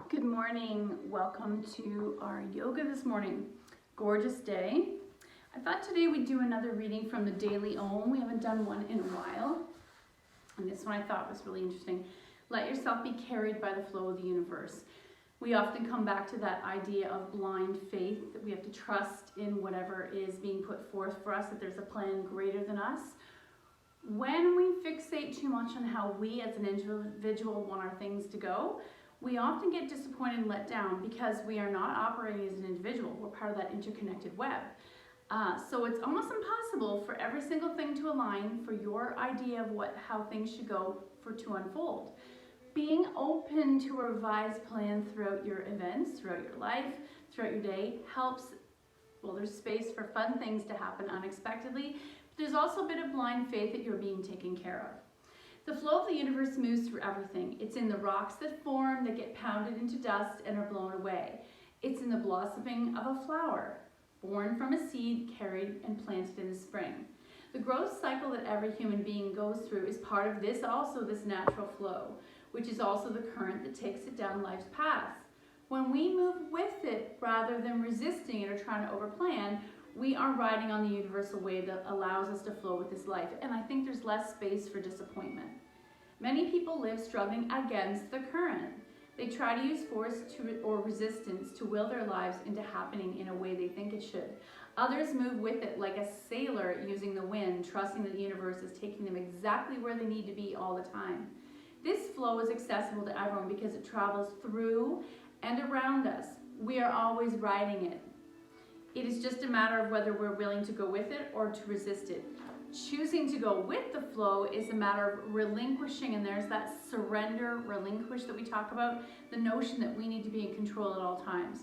Good morning. Welcome to our yoga this morning. Gorgeous day. I thought today we'd do another reading from the Daily Om. We haven't done one in a while. And this one I thought was really interesting. Let yourself be carried by the flow of the universe. We often come back to that idea of blind faith, that we have to trust in whatever is being put forth for us, that there's a plan greater than us. When we fixate too much on how we as an individual want our things to go, we often get disappointed and let down because we are not operating as an individual. We're part of that interconnected web. So it's almost impossible for every single thing to align for your idea of how things should go to unfold. Being open to a revised plan throughout your events, throughout your life, throughout your day helps. Well, there's space for fun things to happen unexpectedly, but there's also a bit of blind faith that you're being taken care of. The flow of the universe moves through everything. It's in the rocks that form, that get pounded into dust and are blown away. It's in the blossoming of a flower, born from a seed carried and planted in the spring. The growth cycle that every human being goes through is part of this natural flow, which is also the current that takes it down life's path. When we move with it rather than resisting it or trying to overplan, we are riding on the universal wave that allows us to flow with this life, and I think there's less space for disappointment. Many people live struggling against the current. They try to use force or resistance to will their lives into happening in a way they think it should. Others move with it like a sailor using the wind, trusting that the universe is taking them exactly where they need to be all the time. This flow is accessible to everyone because it travels through and around us. We are always riding it. It is just a matter of whether we're willing to go with it or to resist it. Choosing to go with the flow is a matter of relinquishing, and there's that surrender, relinquish that we talk about, the notion that we need to be in control at all times.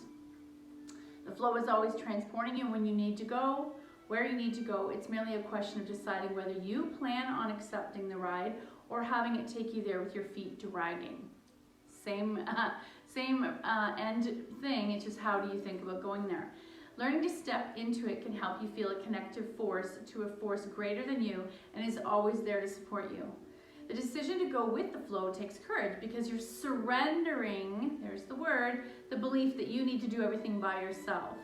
The flow is always transporting you when you need to go, where you need to go. It's merely a question of deciding whether you plan on accepting the ride or having it take you there with your feet dragging. Same end thing, it's just how do you think about going there. Learning to step into it can help you feel a connective force to a force greater than you and is always there to support you. The decision to go with the flow takes courage because you're surrendering, there's the word, the belief that you need to do everything by yourself.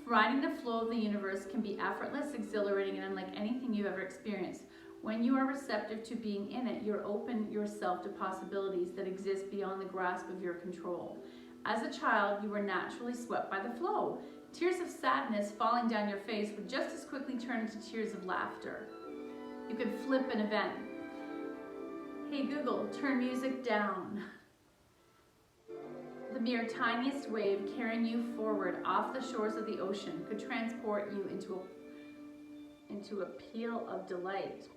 Riding the flow of the universe can be effortless, exhilarating, and unlike anything you've ever experienced. When you are receptive to being in it, you're open yourself to possibilities that exist beyond the grasp of your control. As a child, you were naturally swept by the flow. Tears of sadness falling down your face would just as quickly turn into tears of laughter. You could flip an event. Hey Google, turn music down. The mere tiniest wave carrying you forward off the shores of the ocean could transport you into a peal of delight.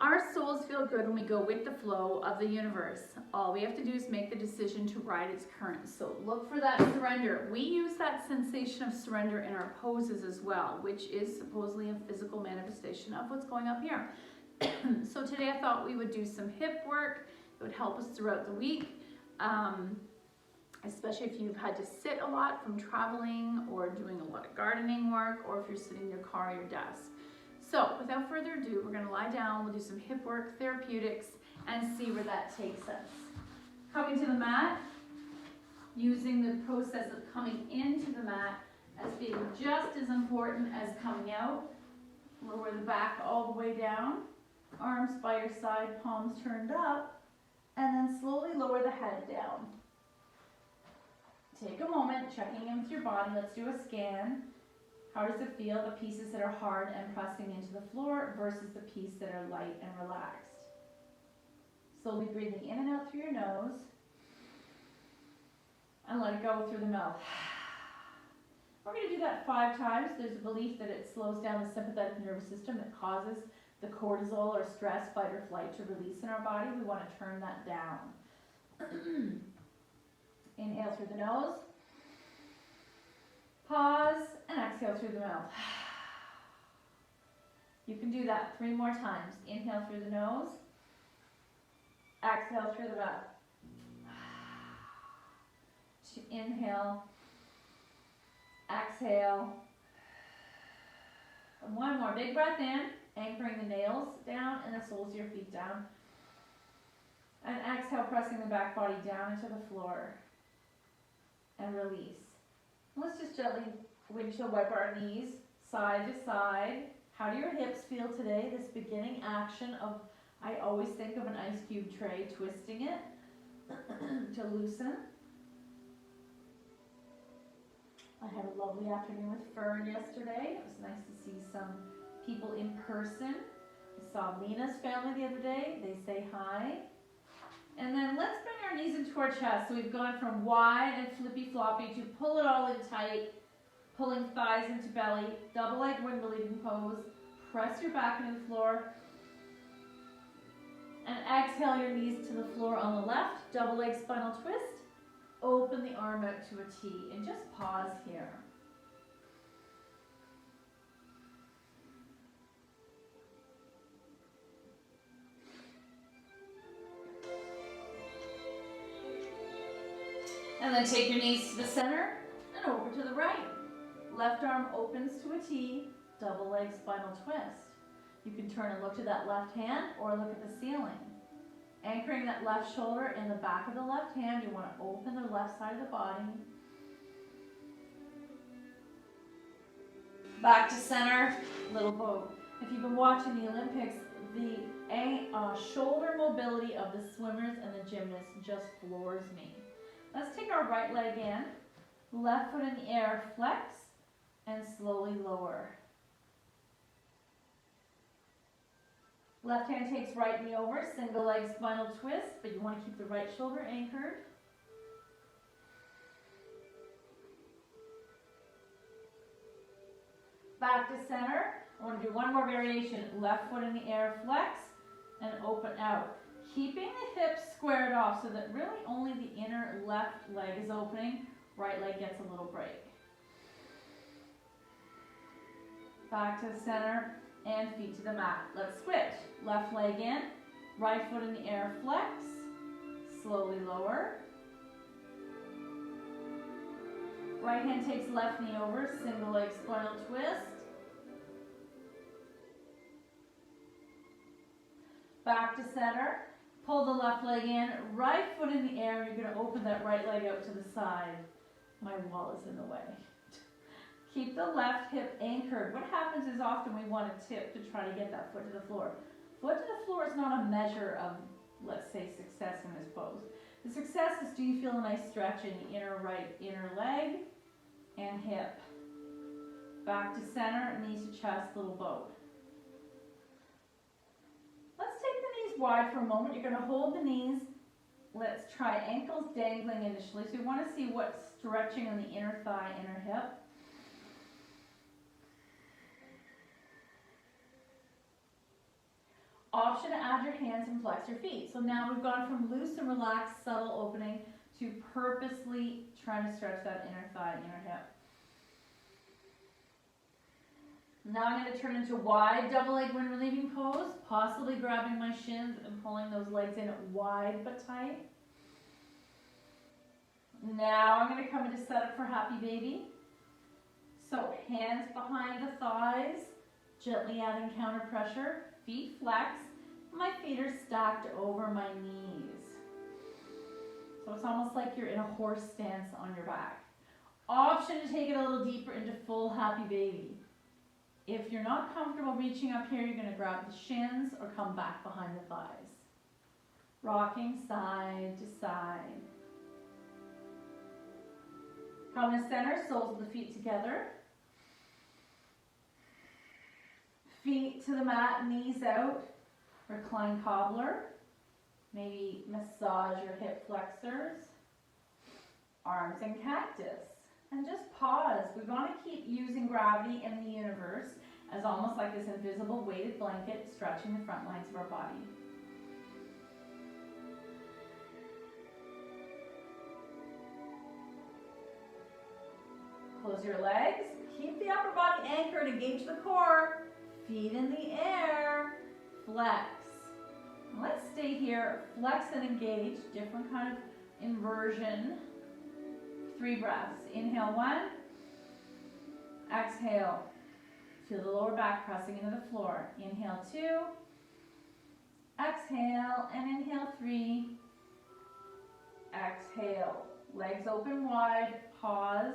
Our souls feel good when we go with the flow of the universe. All we have to do is make the decision to ride its current. So look for that surrender. We use that sensation of surrender in our poses as well, which is supposedly a physical manifestation of what's going up here. So today I thought we would do some hip work. It would help us throughout the week, especially if you've had to sit a lot from traveling or doing a lot of gardening work, or if you're sitting in your car or your desk. So without further ado, we're going to lie down, we'll do some hip work, therapeutics, and see where that takes us. Coming to the mat, using the process of coming into the mat as being just as important as coming out. Lower the back all the way down, arms by your side, palms turned up, and then slowly lower the head down. Take a moment, checking in with your body. Let's do a scan. How does it feel, the pieces that are hard and pressing into the floor versus the pieces that are light and relaxed? Slowly breathing in and out through your nose. And let it go through the mouth. We're going to do that 5 times. There's a belief that it slows down the sympathetic nervous system that causes the cortisol or stress, fight or flight to release in our body. We want to turn that down. Inhale through the nose. Pause and exhale through the mouth. You can do that 3 more times. Inhale through the nose. Exhale through the mouth. Inhale. Exhale. And 1 more. Big breath in, anchoring the nails down and the soles of your feet down. And exhale, pressing the back body down into the floor. And release. Let's just gently windshield wipe our knees side to side. How do your hips feel today? This beginning action of, I always think of an ice cube tray, twisting it to loosen. I had a lovely afternoon with Fern yesterday. It was nice to see some people in person. I saw Lena's family the other day. They say hi. And then let's bring our knees into our chest. So we've gone from wide and flippy floppy to pull it all in tight, pulling thighs into belly, double leg wind relieving pose. Press your back into the floor. And exhale your knees to the floor on the left, double leg spinal twist. Open the arm out to a T and just pause here. And then take your knees to the center and over to the right. Left arm opens to a T, double leg spinal twist. You can turn and look to that left hand or look at the ceiling. Anchoring that left shoulder in the back of the left hand, you want to open the left side of the body. Back to center, little boat. If you've been watching the Olympics, the shoulder mobility of the swimmers and the gymnasts just floors me. Let's take our right leg in, left foot in the air, flex, and slowly lower. Left hand takes right knee over, single leg spinal twist, but you want to keep the right shoulder anchored. Back to center. I want to do one more variation. Left foot in the air, flex, and open out. Keeping the hips squared off so that really only the inner left leg is opening. Right leg gets a little break. Back to the center and feet to the mat. Let's switch. Left leg in, right foot in the air, flex, slowly lower. Right hand takes left knee over, single leg spinal twist. Back to center. Pull the left leg in, right foot in the air. You're going to open that right leg out to the side. My wall is in the way. Keep the left hip anchored. What happens is often we want to tip to try to get that foot to the floor. Foot to the floor is not a measure of, let's say, success in this pose. The success is, do you feel a nice stretch in the inner leg and hip. Back to center, knees to chest, little boat. Let's take the knees wide for a moment. You're going to hold the knees. Let's try ankles dangling initially. So we want to see what's stretching on the inner thigh, inner hip. Option to add your hands and flex your feet. So now we've gone from loose and relaxed, subtle opening to purposely trying to stretch that inner thigh, inner hip. Now I'm going to turn into wide double leg wind relieving pose, possibly grabbing my shins and pulling those legs in wide but tight. Now I'm going to come into setup for happy baby. So hands behind the thighs, gently adding counter pressure, feet flex. My feet are stacked over my knees. So it's almost like you're in a horse stance on your back. Option to take it a little deeper into full happy baby. If you're not comfortable reaching up here, you're going to grab the shins or come back behind the thighs. Rocking side to side. Come to center, soles of the feet together. Feet to the mat, knees out. Recline cobbler. Maybe massage your hip flexors. Arms in cactus. And just pause. We want to keep using gravity in the universe as almost like this invisible weighted blanket stretching the front lines of our body. Close your legs. Keep the upper body anchored. Engage the core. Feet in the air. Flex. Let's stay here. Flex and engage. Different kind of inversion. 3 breaths. Inhale 1. Exhale. Feel the lower back pressing into the floor. Inhale 2. Exhale and inhale 3. exhale. Legs open wide, pause.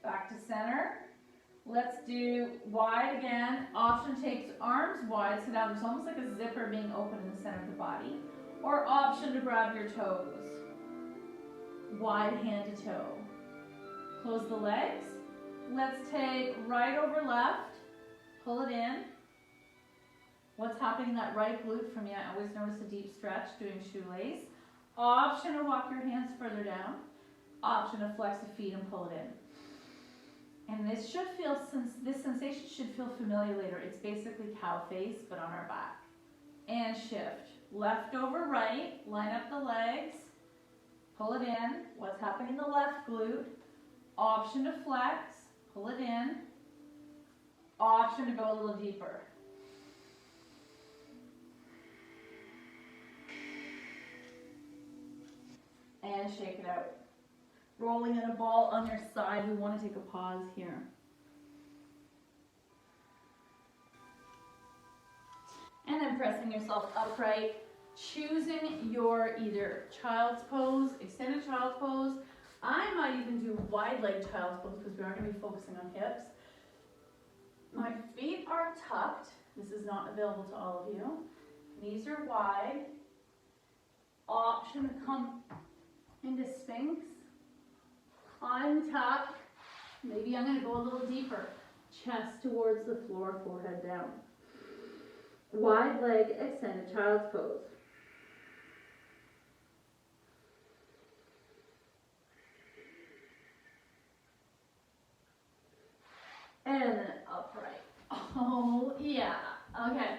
Back to center. Let's do wide again. Option takes arms wide, so now there's almost like a zipper being open in the center of the body. Or option to grab your toes. Wide hand to toe. Close the legs. Let's take right over left. Pull it in. What's happening in that right glute for me? I always notice a deep stretch doing shoelace. Option to walk your hands further down. Option to flex the feet and pull it in. And this sensation should feel familiar later. It's basically cow face, but on our back. And shift. Left over right, line up the legs, pull it in. What's happening in the left glute? Option to flex, pull it in. Option to go a little deeper. And shake it out. Rolling in a ball on your side. We want to take a pause here. And then pressing yourself upright, choosing your either child's pose, extended child's pose. I might even do wide leg child's pose because we are going to be focusing on hips. My feet are tucked. This is not available to all of you. Knees are wide. Option to come into Sphinx. Untuck. Maybe I'm going to go a little deeper. Chest towards the floor, forehead down. Wide leg extended child's pose. And then upright. Oh yeah. Okay.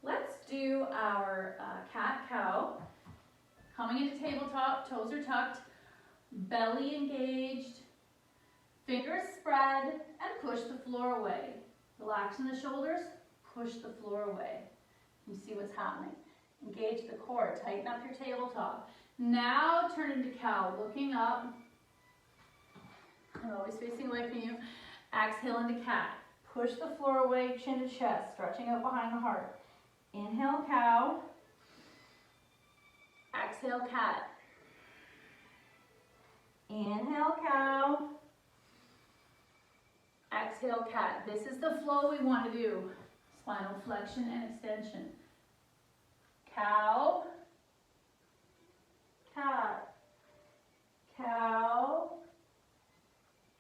Let's do our cat-cow. Coming into tabletop, toes are tucked, belly engaged, fingers spread, and push the floor away. Relaxing the shoulders, push the floor away. You see what's happening. Engage the core, tighten up your tabletop. Now turn into cow, looking up. I'm always facing away from you. Exhale into cat. Push the floor away, chin to chest, stretching out behind the heart. Inhale, cow. Exhale, cat. Inhale, cow. Exhale, cat. This is the flow we want to do. Spinal flexion and extension. Cow. Cat. Cow.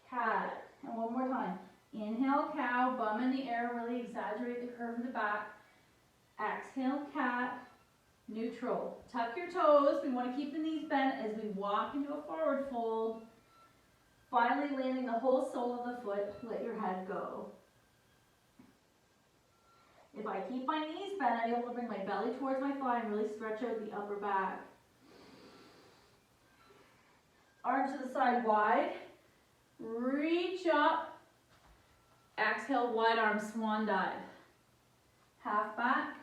Cat. And one more time. Inhale, cow. Bum in the air. Really exaggerate the curve in the back. Exhale, cat. Neutral. Tuck your toes. We want to keep the knees bent as we walk into a forward fold. Finally landing the whole sole of the foot. Let your head go. If I keep my knees bent, I'm able to bring my belly towards my thigh and really stretch out the upper back. Arms to the side wide. Reach up. Exhale, wide arm swan dive. Half back.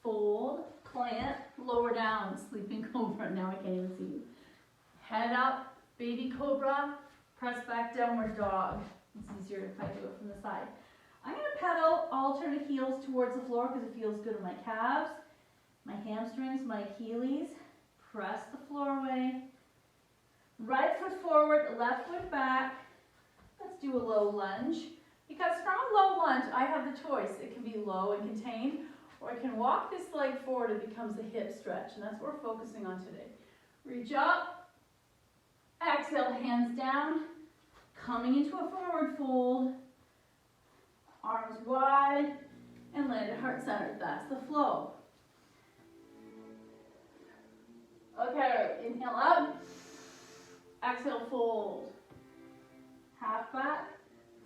Fold. Plant. Lower down. Sleeping cobra. Now I can't even see you. Head up. Baby cobra. Press back, downward dog. It's easier if I do it from the side. I'm going to pedal, alternate heels towards the floor because it feels good in my calves, my hamstrings, my Achilles. Press the floor away. Right foot forward, left foot back. Let's do a low lunge. Because from a low lunge, I have the choice. It can be low and contained, or I can walk this leg forward. It becomes a hip stretch, and that's what we're focusing on today. Reach up. Exhale, hands down. Coming into a forward fold. Arms wide and land at heart center. That's the flow. Okay, inhale up. Exhale, fold. Half back,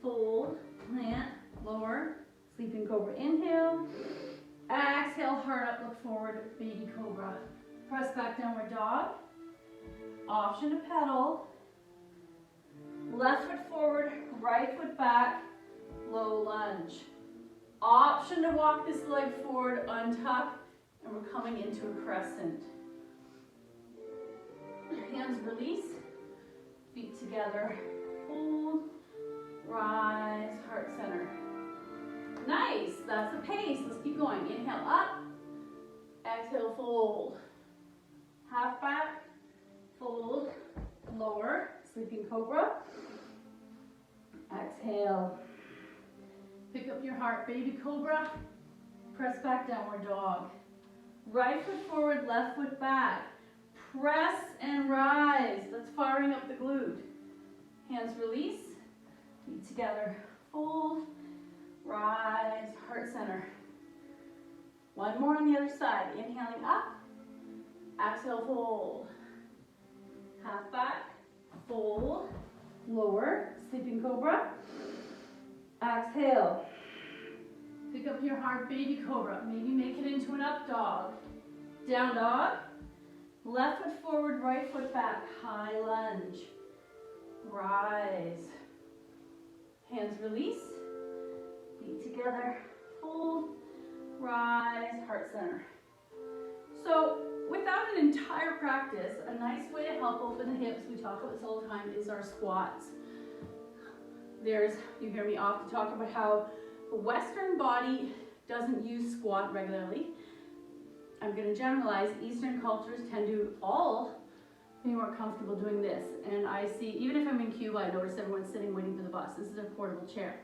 fold, plant, lower, sleeping cobra. Inhale. Exhale, heart up, look forward, baby cobra. Press back, downward dog. Option to pedal. Left foot forward, right foot back. Low lunge. Option to walk this leg forward, untuck, and we're coming into a crescent. Hands release, feet together, hold, rise, heart center. Nice, that's the pace. Let's keep going. Inhale up, exhale, fold. Half back, fold, lower, sleeping cobra. Exhale. Pick up your heart, baby cobra. Press back, downward dog. Right foot forward, left foot back. Press and rise. That's firing up the glute. Hands release, feet together. Fold, rise, heart center. One more on the other side. Inhaling up, exhale, fold. Half back, fold, lower, sleeping cobra. Exhale. Pick up your heart, baby cobra. Maybe make it into an up dog. Down dog. Left foot forward, right foot back. High lunge. Rise. Hands release. Feet together. Fold. Rise. Heart center. So without an entire practice, a nice way to help open the hips, we talk about this all the time, is our squats. You hear me often talk about how the Western body doesn't use squat regularly. I'm going to generalize. Eastern cultures tend to all be more comfortable doing this. And I see, even if I'm in Cuba, I notice everyone's sitting waiting for the bus. This is their portable chair.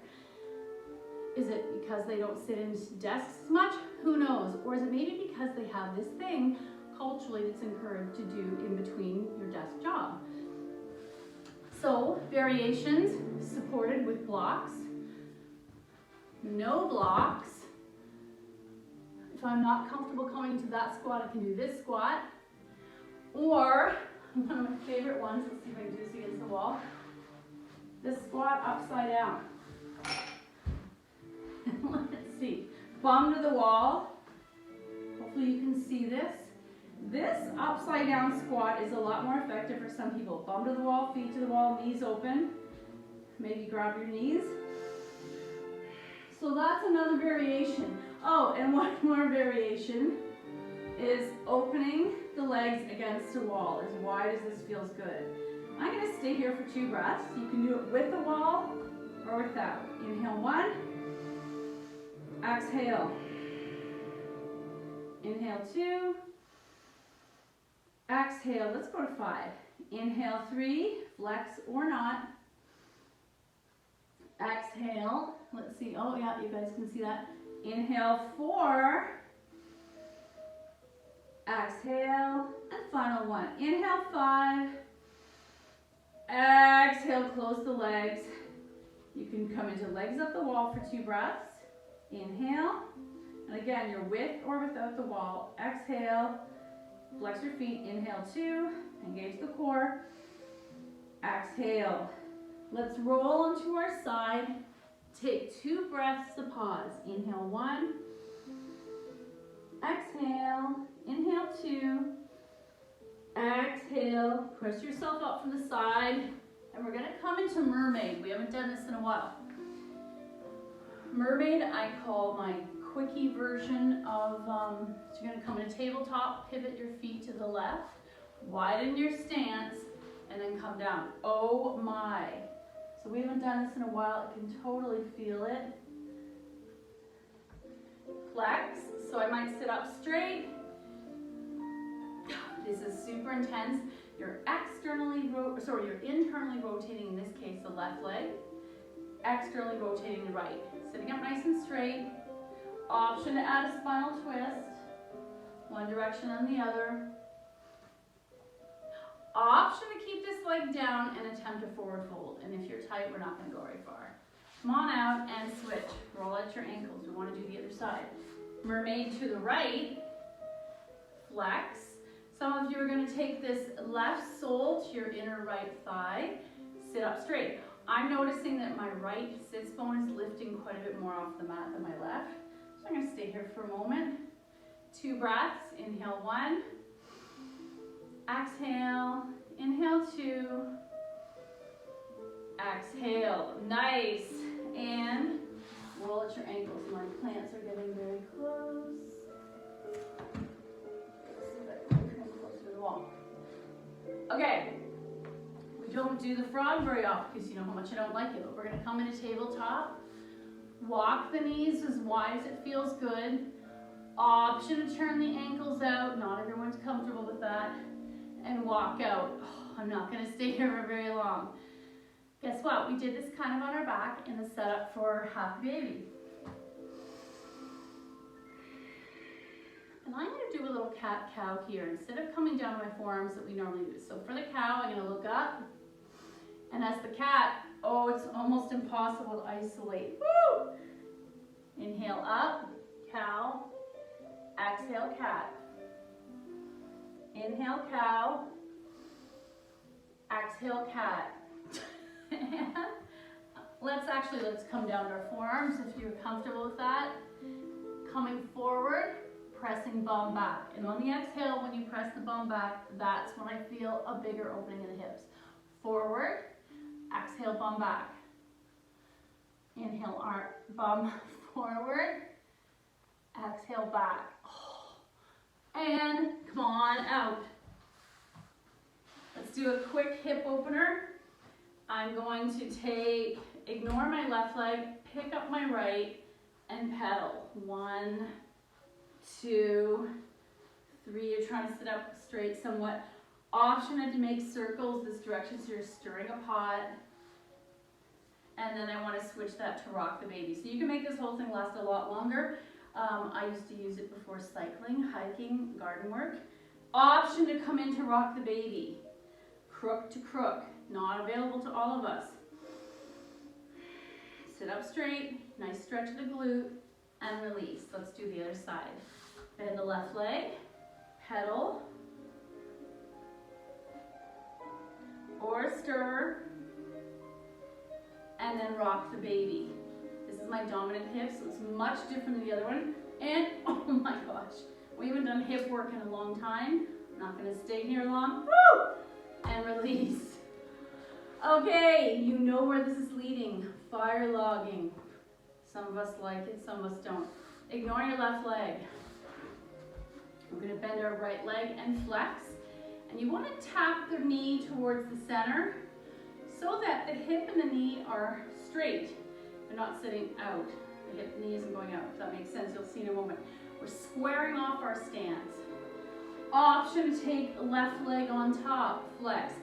Is it because they don't sit in desks as much? Who knows? Or is it maybe because they have this thing culturally that's encouraged to do in between your desk job? So, variations supported with blocks. No blocks. If I'm not comfortable coming to that squat, I can do this squat. Or, one of my favorite ones, let's see if I can do this against the wall. This squat upside down. Let's see. Bum to the wall. Hopefully you can see this. This upside down squat is a lot more effective for some people. Bum to the wall, feet to the wall, knees open. Maybe grab your knees. So that's another variation. Oh, and one more variation is opening the legs against the wall as wide as this feels good. I'm going to stay here for 2 breaths. You can do it with the wall or without. Inhale 1. Exhale. Inhale 2. Exhale. Let's go to 5. Inhale 3. Flex or not. Exhale. Let's see. Oh, yeah, you guys can see that. Inhale 4. Exhale. And final 1. Inhale 5. Exhale. Close the legs. You can come into legs up the wall for 2 breaths. Inhale. And again, you're with or without the wall. Exhale. Flex your feet. Inhale 2. Engage the core. Exhale. Let's roll onto our side. Take 2 breaths to pause. Inhale 1. Exhale. Inhale 2. Exhale. Press yourself up from the side. And we're going to come into mermaid. We haven't done this in a while. Mermaid, I call my quickie version of, so you're going to come in a tabletop, pivot your feet to the left, widen your stance, and then come down. Oh my. So we haven't done this in a while. I can totally feel it. Flex. So I might sit up straight. This is super intense. You're internally rotating, in this case, the left leg. Externally rotating the right. Sitting up nice and straight. Option to add a spinal twist. One direction and the other. Option to keep this leg down and attempt a forward fold. And if you're tight, we're not going to go very far. Come on out and switch. Roll out your ankles. We want to do the other side. Mermaid to the right. Flex. Some of you are going to take this left sole to your inner right thigh. Sit up straight. I'm noticing that my right sits bone is lifting quite a bit more off the mat than my left. So I'm going to stay here for a moment. 2 breaths. Inhale 1. Exhale. Inhale 2. Exhale. Nice. And roll at your ankles. My plants are getting very close. Let's see if I can come closer to the wall. Okay. We don't do the frog very often because you know how much I don't like it, but we're going to come into tabletop. Walk the knees as wide as it feels good. Option to turn the ankles out. Not everyone's comfortable with that. And walk out. Oh, I'm not going to stay here for very long. Guess what? We did this kind of on our back in the setup for Happy Baby. And I'm going to do a little cat-cow here instead of coming down to my forearms that we normally do. So for the cow, I'm going to look up. And as the cat, oh, it's almost impossible to isolate. Woo! Inhale up, cow. Exhale, cat. Inhale, cow. Exhale, cat. And let's come down to our forearms if you're comfortable with that. Coming forward, pressing bum back. And on the exhale, when you press the bum back, that's when I feel a bigger opening in the hips. Forward, exhale, bum back. Inhale, arm, bum forward. Exhale, back. And come on out. Let's do a quick hip opener. I'm going to ignore my left leg, pick up my right, and pedal. 1, 2, 3. You're trying to sit up straight somewhat. Option to make circles this direction, so you're stirring a pot. And then I want to switch that to rock the baby. So you can make this whole thing last a lot longer. I used to use it before cycling, hiking, garden work. Option to come into rock the baby. Crook to crook. Not available to all of us. Sit up straight, nice stretch of the glute, and release. Let's do the other side. Bend the left leg, pedal, or stir, and then rock the baby. This is my dominant hip, so it's much different than the other one. And, oh my gosh, we haven't done hip work in a long time. I'm not gonna stay here long. Woo! And release. Okay, you know where this is leading. Fire logging. Some of us like it, some of us don't. Ignore your left leg. We're gonna bend our right leg and flex. And you wanna tap the knee towards the center so that the hip and the knee are straight. They're not sitting out. The hip, knee isn't going out, if that makes sense. You'll see in a moment. We're squaring off our stance. Option to take left leg on top, flex.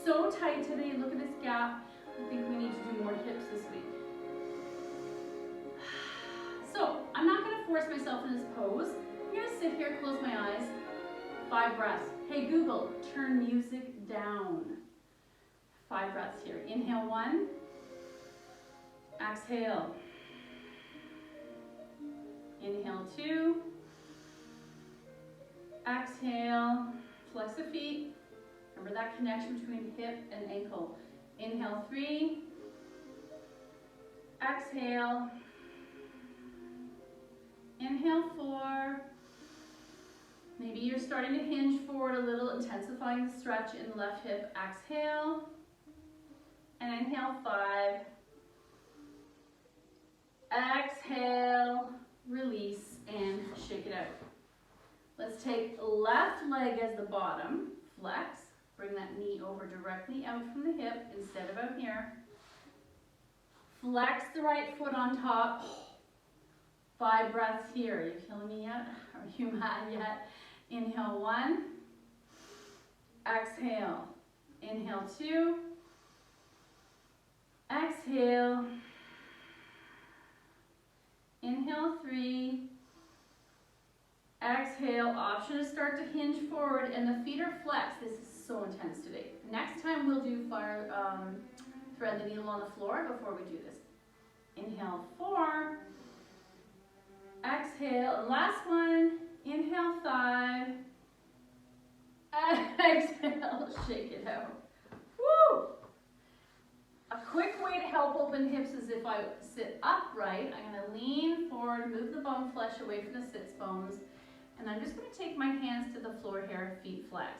So tight today, look at this gap. I think we need to do more hips this week. So, I'm not gonna force myself in this pose. I'm gonna sit here, close my eyes. 5 breaths. Hey Google, turn music down. 5 breaths here. Inhale 1. Exhale. Inhale 2. Exhale. Flex the feet. Remember that connection between hip and ankle. Inhale 3. Exhale. Inhale 4. Maybe you're starting to hinge forward a little, intensifying the stretch in the left hip. Exhale. And inhale 5. Exhale. Release and shake it out. Let's take left leg as the bottom. Flex. Bring that knee over directly out from the hip instead of out here. Flex the right foot on top. 5 breaths here. Are you killing me yet? Are you mad yet? Inhale 1. Exhale. Inhale 2. Exhale. Inhale 3. Exhale. Option to start to hinge forward and the feet are flexed. This is so intense today. Next time we'll do thread the needle on the floor before we do this. Inhale 4. Exhale. And last one. Inhale 5. Exhale. Shake it out. Woo! A quick way to help open hips is if I sit upright. I'm going to lean forward, move the bum flesh away from the sits bones. And I'm just going to take my hands to the floor here, feet flex.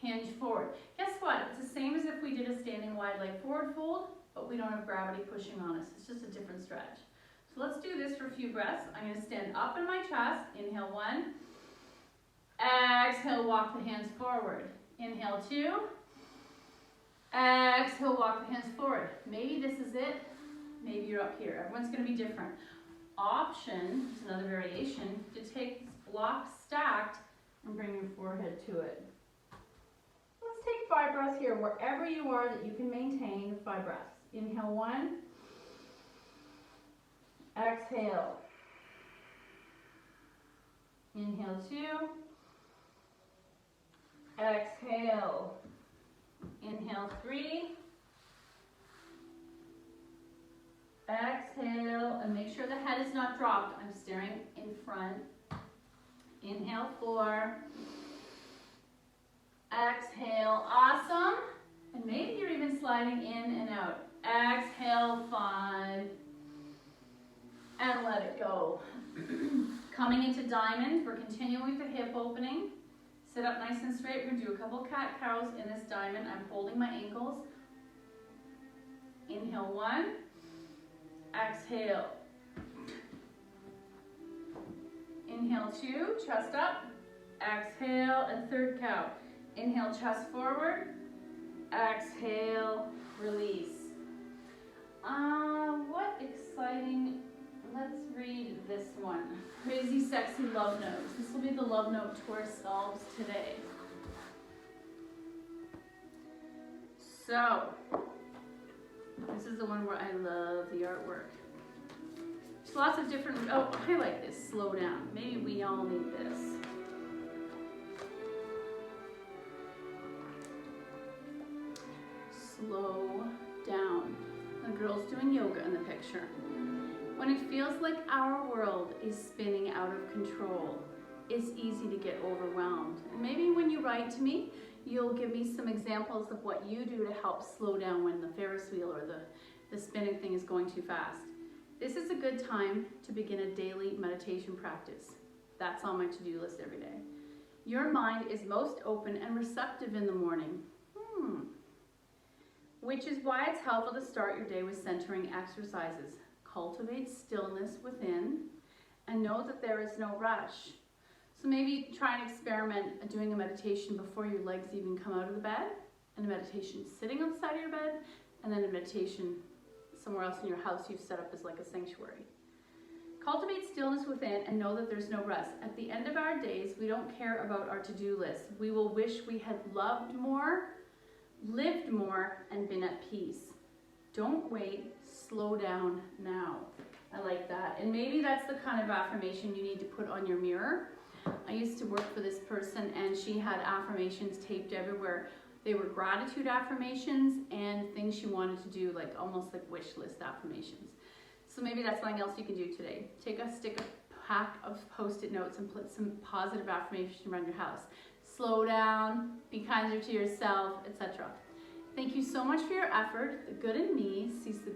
Hinge forward. Guess what? It's the same as if we did a standing wide leg forward fold, but we don't have gravity pushing on us. It's just a different stretch. So let's do this for a few breaths. I'm going to stand up in my chest. Inhale 1. Exhale, walk the hands forward. Inhale 2. Exhale, walk the hands forward. Maybe this is it. maybe you're up here. Everyone's gonna be different. Option, is another variation, to take this block stacked and bring your forehead to it. Let's take 5 breaths here, wherever you are that you can maintain 5 breaths. Inhale 1, exhale. Inhale 2, exhale. Inhale 3, exhale, and make sure the head is not dropped. I'm staring in front. Inhale 4, exhale, awesome. And maybe you're even sliding in and out. Exhale 5, and let it go. Coming into diamond, we're continuing with the hip opening. Sit up nice and straight. We're gonna do a couple cat-cows in this diamond. I'm holding my ankles. Inhale 1, exhale. Inhale 2, chest up, exhale, and third cow. Inhale, chest forward, exhale, release. What exciting, let's read this one. Crazy Sexy Love Notes. This will be the love note to ourselves today. So, this is the one where I love the artwork. There's lots of different, oh, I like this, slow down. Maybe we all need this. Slow down. The girl's doing yoga in the picture. When it feels like our world is spinning out of control, it's easy to get overwhelmed. And maybe when you write to me, you'll give me some examples of what you do to help slow down when the Ferris wheel or the spinning thing is going too fast. This is a good time to begin a daily meditation practice. That's on my to-do list every day. Your mind is most open and receptive in the morning. Which is why it's helpful to start your day with centering exercises. Cultivate stillness within and know that there is no rush. So maybe try and experiment doing a meditation before your legs even come out of the bed, and a meditation sitting on the side of your bed, and then a meditation somewhere else in your house you've set up as like a sanctuary. Cultivate stillness within and know that there's no rush. At the end of our days, we don't care about our to-do list. We will wish we had loved more, lived more, and been at peace. Don't wait, slow down now. I like that. And maybe that's the kind of affirmation you need to put on your mirror. I used to work for this person and she had affirmations taped everywhere. They were gratitude affirmations and things she wanted to do, like almost like wish list affirmations. So maybe that's something else you can do today. Stick a pack of Post-it notes and put some positive affirmations around your house. Slow down, be kinder to yourself, etc. Thank you so much for your effort. The good in me sees the